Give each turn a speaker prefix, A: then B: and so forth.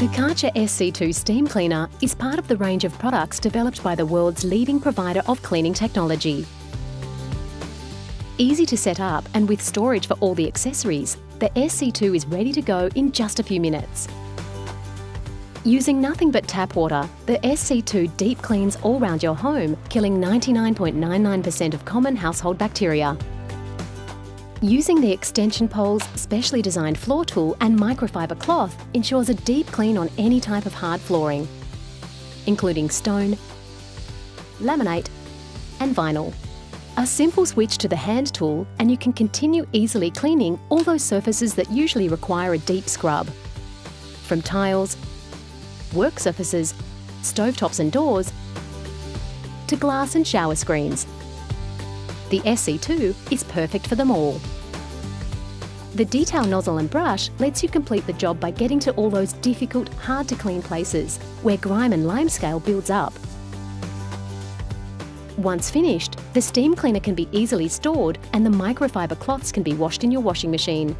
A: The Kärcher SC2 steam cleaner is part of the range of products developed by the world's leading provider of cleaning technology. Easy to set up and with storage for all the accessories, the SC2 is ready to go in just a few minutes. Using nothing but tap water, the SC2 deep cleans all round your home, killing 99.99% of common household bacteria. Using the extension pole's specially designed floor tool and microfiber cloth ensures a deep clean on any type of hard flooring, including stone, laminate and vinyl. A simple switch to the hand tool and you can continue easily cleaning all those surfaces that usually require a deep scrub. From tiles, work surfaces, stovetops and doors, to glass and shower screens. The SC2 is perfect for them all. The detail nozzle and brush lets you complete the job by getting to all those difficult, hard to clean places where grime and limescale builds up. Once finished, the steam cleaner can be easily stored and the microfiber cloths can be washed in your washing machine.